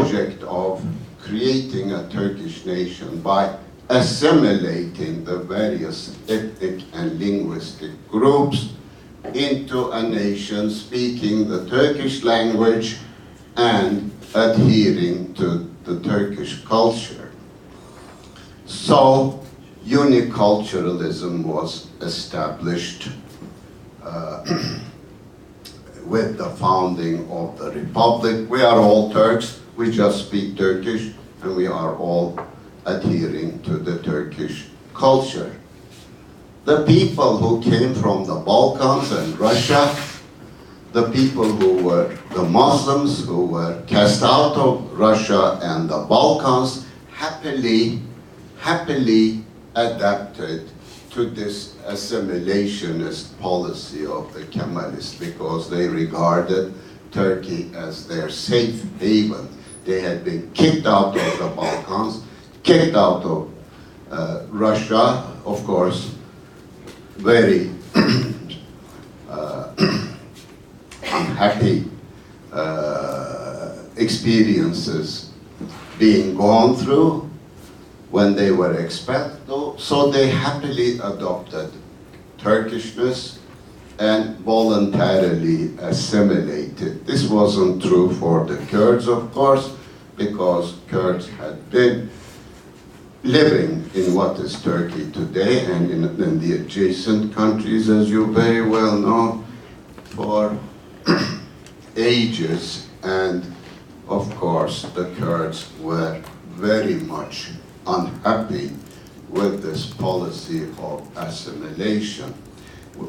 project of creating a Turkish nation by assimilating the various ethnic and linguistic groups into a nation speaking the Turkish language and adhering to the Turkish culture. So uniculturalism was established with the founding of the Republic. We are all Turks, we just speak Turkish, and we are all adhering to the Turkish culture. The people who came from the Balkans and Russia, the people who were the Muslims who were cast out of Russia and the Balkans, happily adapted to this assimilationist policy of the Kemalists because they regarded Turkey as their safe haven. They had been kicked out of the Balkans, kicked out of Russia, of course, very unhappy experiences being gone through when they were expelled, so they happily adopted Turkishness and voluntarily assimilated. This wasn't true for the Kurds, of course, because Kurds had been living in what is Turkey today and in the adjacent countries, as you very well know, for ages. And of course, the Kurds were very much unhappy with this policy of assimilation.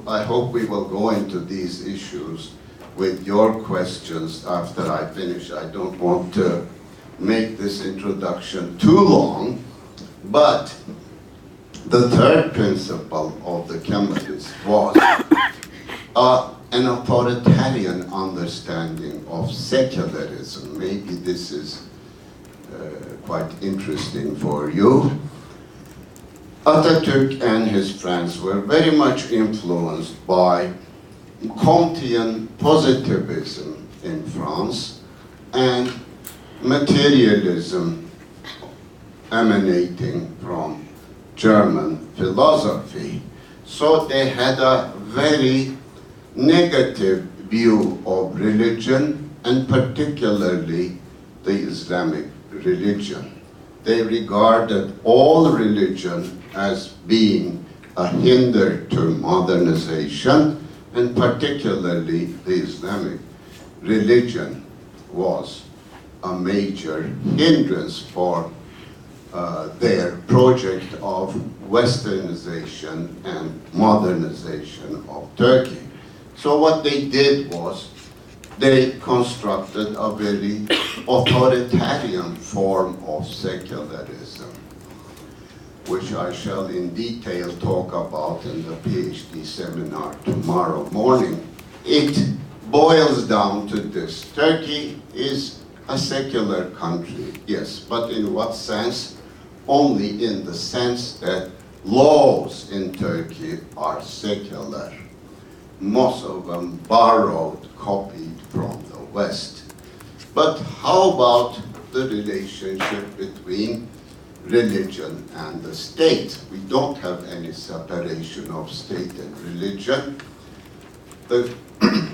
I hope we will go into these issues with your questions after I finish. I don't want to make this introduction too long, but the third principle of the Kemalists was an authoritarian understanding of secularism. Maybe this is quite interesting for you. Atatürk and his friends were very much influenced by Comtean positivism in France and materialism emanating from German philosophy. So they had a very negative view of religion, and particularly the Islamic religion. They regarded all religion as being a hinder to modernization, and particularly the Islamic religion was a major hindrance for their project of westernization and modernization of Turkey. So what they did was they constructed a very authoritarian form of secularism, which I shall in detail talk about in the PhD seminar tomorrow morning. It boils down to this: Turkey is a secular country, yes, but in what sense? Only in the sense that laws in Turkey are secular. Most of them borrowed, copied from the West. But how about the relationship between religion and the state? We don't have any separation of state and religion. The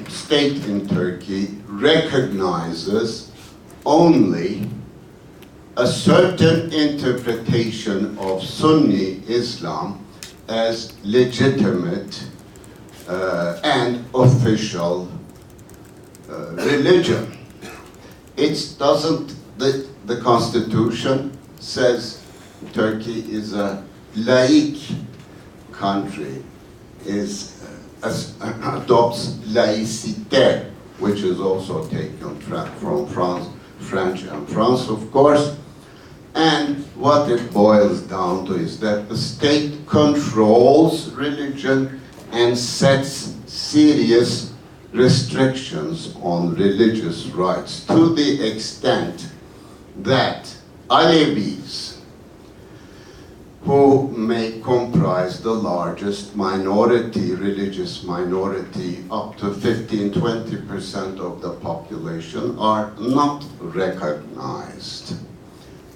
state in Turkey recognizes only a certain interpretation of Sunni Islam as legitimate and official religion. It doesn't, the constitution says Turkey is a laïc country, adopts laïcité, which is also taken from French and France, of course. And what it boils down to is that the state controls religion and sets serious restrictions on religious rights, to the extent that Alevis, who may comprise the largest minority, religious minority, up to 15–20% of the population, are not recognized.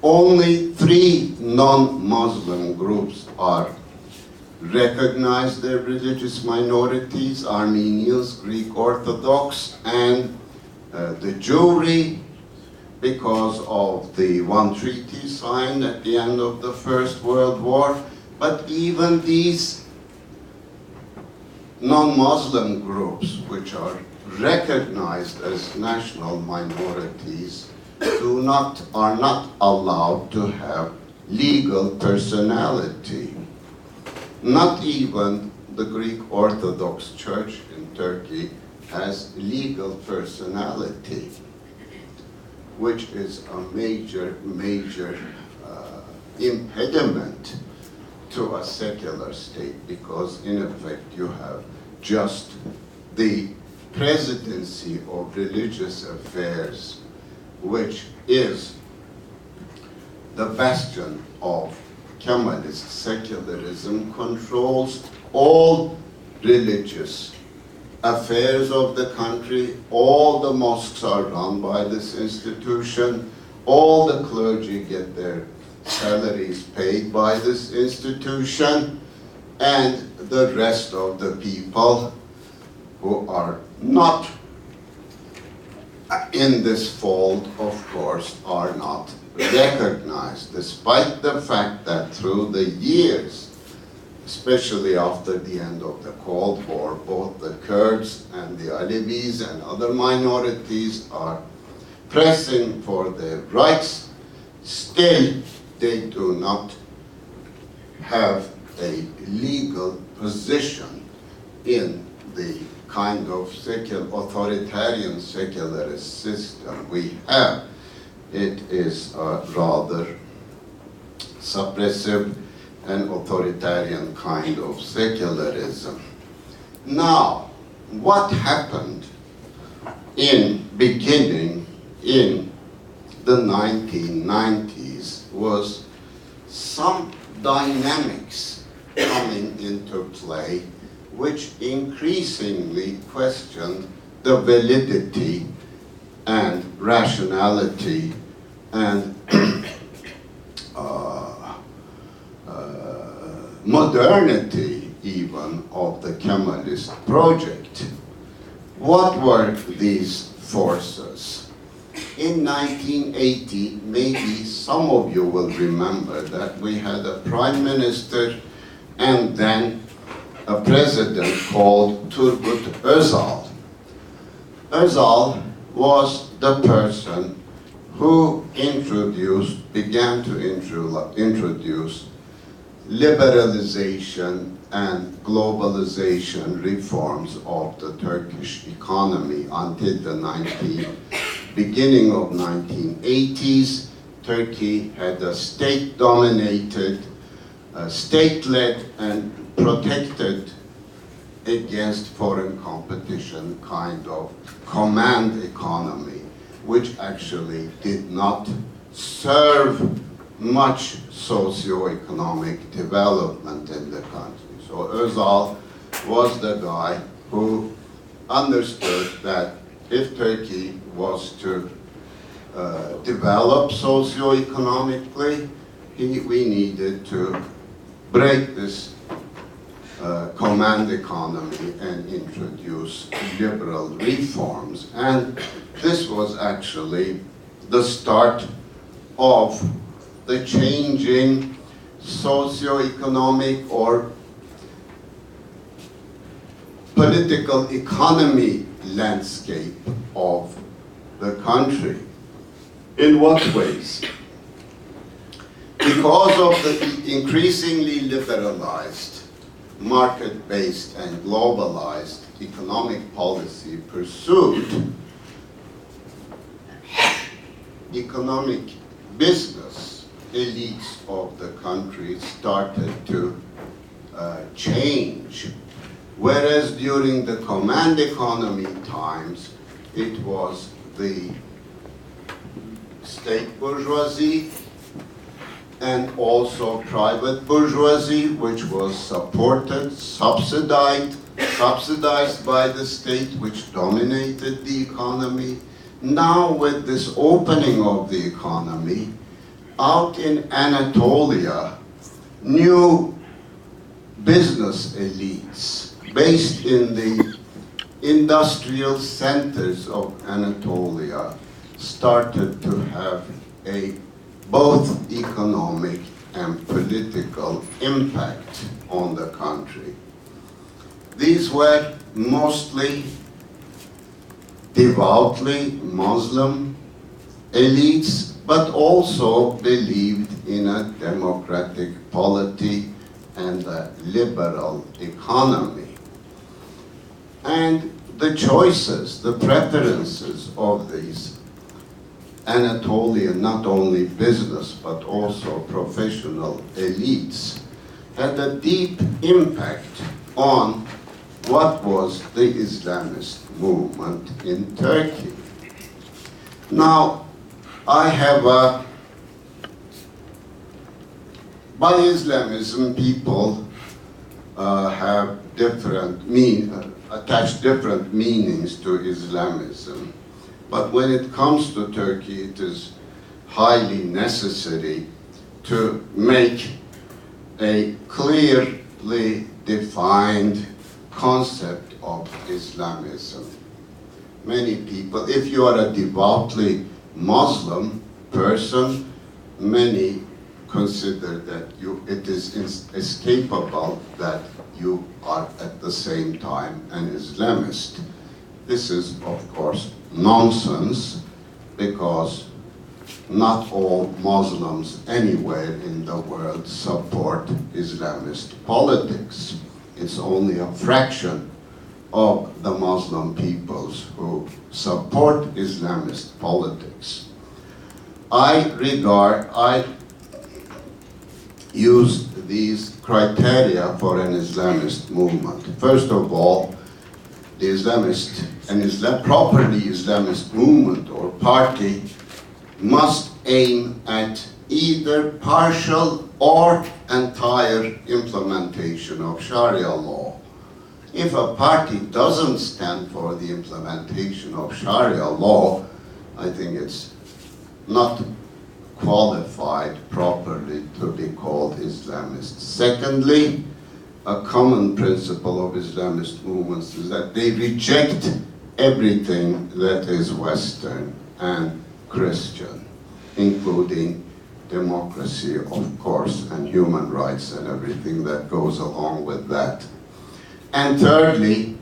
Only 3 non-Muslim groups are recognized, their religious minorities: Armenians, Greek Orthodox, and the Jewry, because of the one treaty signed at the end of the First World War. But even these non-Muslim groups, which are recognized as national minorities, are not allowed to have legal personality. Not even the Greek Orthodox Church in Turkey has legal personality, which is a major impediment to a secular state, because in effect you have just the presidency of religious affairs, which is the bastion of Kemalist secularism, controls all religious affairs of the country. All the mosques are run by this institution. All the clergy get their salaries paid by this institution. And the rest of the people who are not in this fold, of course, are not recognized, despite the fact that through the years, especially after the end of the Cold War, both the Kurds and the Alevis and other minorities are pressing for their rights. Still, they do not have a legal position in the kind of authoritarian secularist system we have. It is a rather suppressive and authoritarian kind of secularism. Now, what happened beginning in the 1990s was some dynamics coming into play which increasingly questioned the validity and rationality and modernity even of the Kemalist project. What were these forces? In 1980, maybe some of you will remember that we had a prime minister and then a president called Turgut Özal. Özal was the person who began to introduce liberalization and globalization reforms of the Turkish economy until the beginning of 1980s. Turkey had a state-dominated, state-led and protected against foreign competition kind of command economy, which actually did not serve much socio-economic development in the country. So Özal was the guy who understood that if Turkey was to develop socio-economically, we needed to break this command economy and introduce liberal reforms. And this was actually the start of the changing socio-economic or political economy landscape of the country. In what ways? Because of the increasingly liberalized, market-based and globalized economic policy pursued, economic business elites of the country started to change. Whereas during the command economy times, it was the state bourgeoisie and also private bourgeoisie, which was supported, subsidized by the state, which dominated the economy. Now with this opening of the economy, out in Anatolia, new business elites based in the industrial centers of Anatolia started to have a both economic and political impact on the country. These were mostly devoutly Muslim elites, but also believed in a democratic polity and a liberal economy. And the choices, the preferences of these Anatolian, not only business, but also professional elites, had a deep impact on what was the Islamist movement in Turkey. Now, I have by Islamism, people have attach different meanings to Islamism. But when it comes to Turkey, it is highly necessary to make a clearly defined concept of Islamism. Many people, if you are a devoutly Muslim person, many consider that it is inescapable that you are at the same time an Islamist. This is, of course, nonsense, because not all Muslims anywhere in the world support Islamist politics. It's only a fraction of the Muslim peoples who support Islamist politics. I use these criteria for an Islamist movement. First of all, the properly Islamist movement or party must aim at either partial or entire implementation of Sharia law. If a party doesn't stand for the implementation of Sharia law, I think it's not qualified properly to be called Islamist. Secondly, a common principle of Islamist movements is that they reject everything that is Western and Christian, including democracy, of course, and human rights and everything that goes along with that. And thirdly,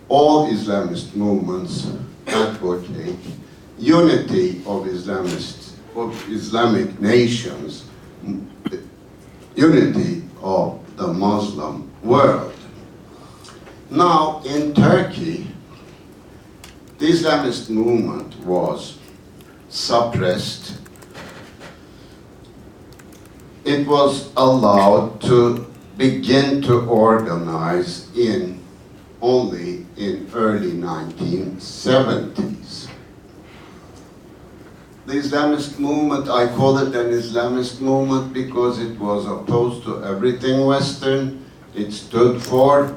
all Islamist movements advocate unity of Islamic nations, unity of the Muslim world. Now, in Turkey, the Islamist movement was suppressed. It was allowed to begin to organize only in early 1970s. The Islamist movement, I call it an Islamist movement because it was opposed to everything Western. It stood for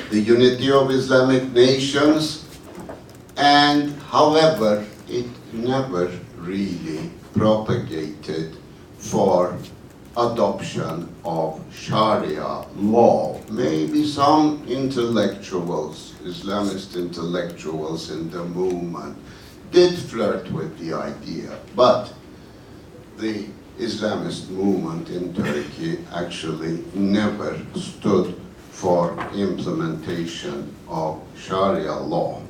the unity of Islamic nations, and however, it never really propagated for adoption of Sharia law. Maybe some intellectuals, Islamist intellectuals in the movement, did flirt with the idea, but the Islamist movement in Turkey actually never stood for implementation of Sharia law.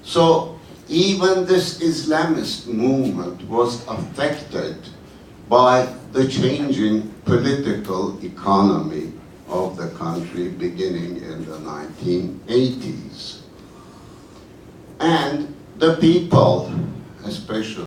So even this Islamist movement was affected by the changing political economy of the country beginning in the 1980s. And the people, especially